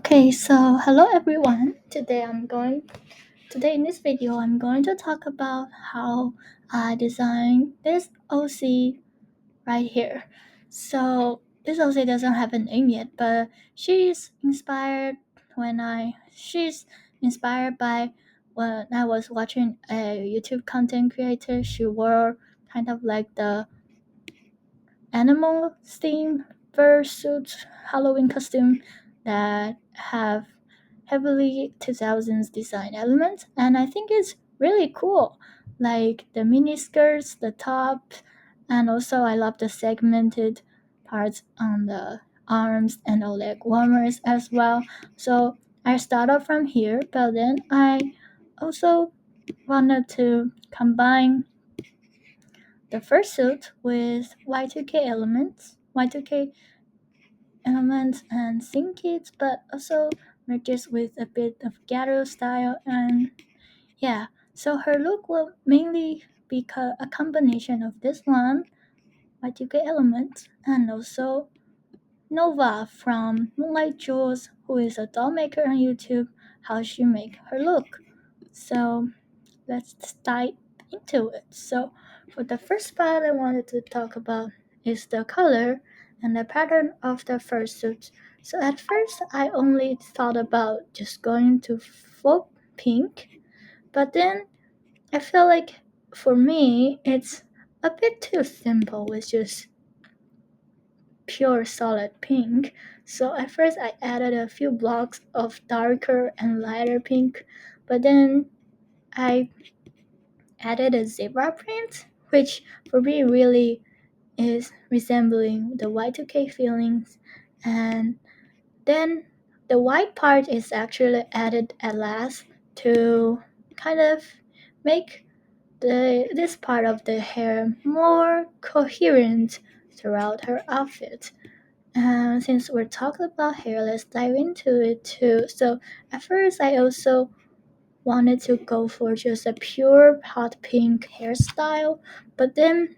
Okay, so hello everyone. Today in this video I'm going to talk about how I designed this OC right here. So this OC doesn't have a name yet, but she's inspired by when I was watching a YouTube content creator. She wore kind of like the animal theme fursuit Halloween costume that have heavily 2000s design elements, and I think it's really cool, like the mini skirts, the top, and also I love the segmented parts on the arms and the leg warmers as well. So I started from here, but then I also wanted to combine the fursuit with Y2K elements and sync it, but also merges with a bit of ghetto style. And yeah, so her look will mainly be a combination of this one, Y2K element, and also Nova from Moonlight Jewels, who is a doll maker on YouTube, how she make her look. So let's dive into it. So, for the first part, I wanted to talk about is the color and the pattern of the fursuit. So, at first, I only thought about just going to full pink, but then I feel like for me, it's a bit too simple with just pure solid pink. So, at first, I added a few blocks of darker and lighter pink, but then I added a zebra print, which for me really is resembling the Y2K feelings. And then the white part is actually added at last to kind of make this part of the hair more coherent throughout her outfit. And since we're talking about hair, let's dive into it too. So at first, I also wanted to go for just a pure hot pink hairstyle, but then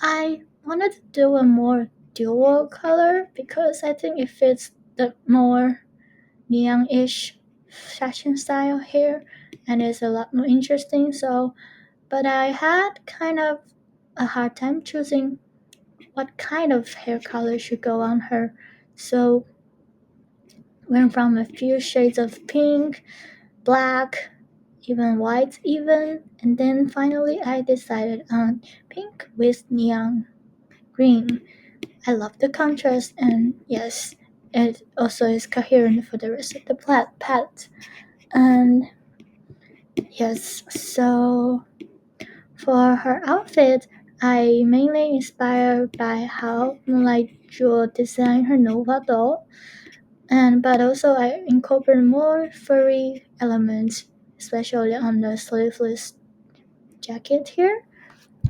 I wanted to do a more dual color because I think it fits the more neon-ish fashion style hair and it's a lot more interesting. So, but I had kind of a hard time choosing what kind of hair color should go on her. So, went from a few shades of pink, black, even white even, and then finally I decided on pink with neon green. I love the contrast, and yes, it also is coherent for the rest of the palette. And yes, so for her outfit, I mainly inspired by how Moonlight Jewel designed her Nova doll, and but also I incorporate more furry elements, especially on the sleeveless jacket here.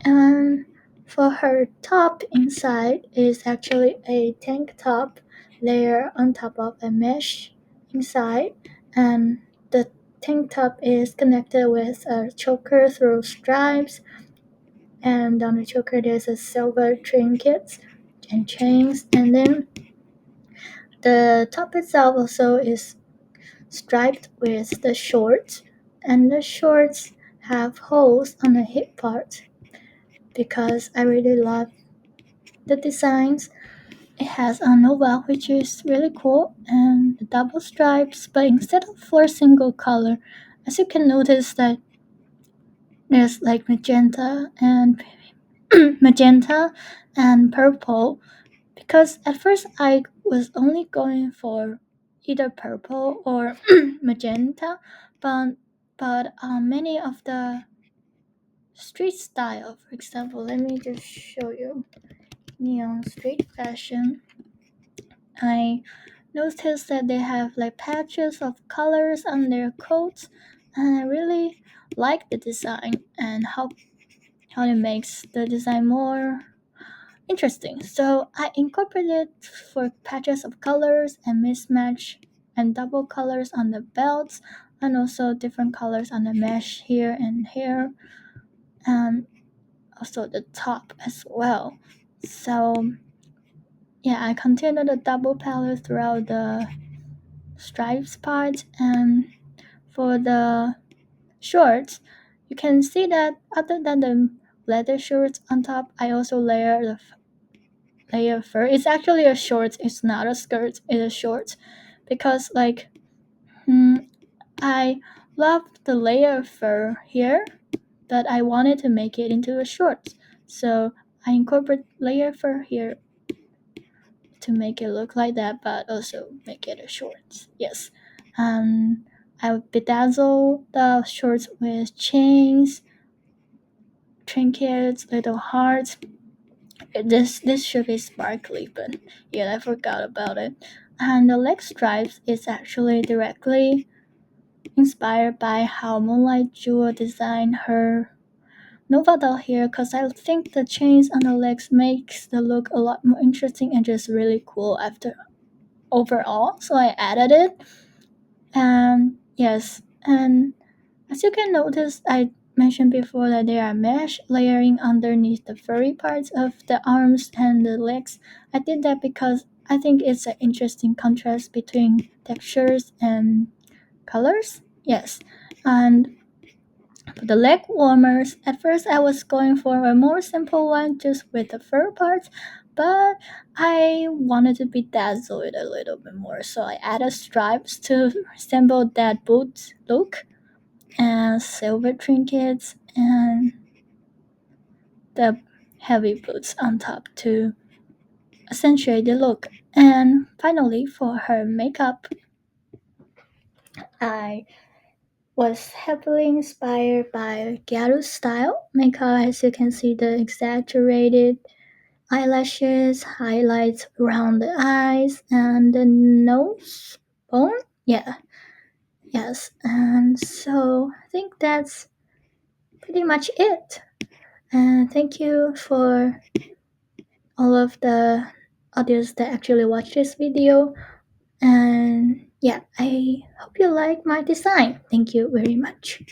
And for her top inside is actually a tank top layer on top of a mesh inside, and the tank top is connected with a choker through stripes, and on the choker there's a silver trinkets and chains, and then the top itself also is striped with the shorts, and the shorts have holes on the hip part because I really love the designs. It has a Nova, which is really cool, and the double stripes, but instead of for single color, as you can notice that there's like magenta and purple. Because at first I was only going for either purple or magenta, but many of the street style, for example, let me just show you neon street fashion. I noticed that they have like patches of colors on their coats, and I really like the design and how it makes the design more interesting. So I incorporated for patches of colors and mismatch and double colors on the belts, and also different colors on the mesh here and here, and also the top as well. So yeah, I continued the double palette throughout the stripes part, and for the shorts, you can see that other than the leather shorts on top, I also layer fur. It's actually a short. It's not a skirt. It's a short because hmm, I love the layer fur here, but I wanted to make it into a short. So I incorporate layer fur here to make it look like that, but also make it a short. Yes. I would bedazzle the shorts with chains, trinkets, little hearts. This should be sparkly, but yeah, I forgot about it. And the leg stripes is actually directly inspired by how Moonlight Jewel designed her Nova doll here, because I think the chains on the legs makes the look a lot more interesting and just really cool after overall. So I added it, and yes, and as you can notice, I mentioned before that there are mesh layering underneath the furry parts of the arms and the legs. I did that because I think it's an interesting contrast between textures and colors. Yes, and for the leg warmers, at first I was going for a more simple one just with the fur parts, but I wanted to bedazzle it a little bit more, so I added stripes to resemble that boot look, and silver trinkets and the heavy boots on top to accentuate the look. And finally, for her makeup, I was heavily inspired by Gyaru's style makeup. As you can see, the exaggerated eyelashes, highlights around the eyes, and the nose bone. Yeah, yes. And so I think that's pretty much it. And thank you for all of the audience that actually watched this video. And yeah, I hope you like my design. Thank you very much.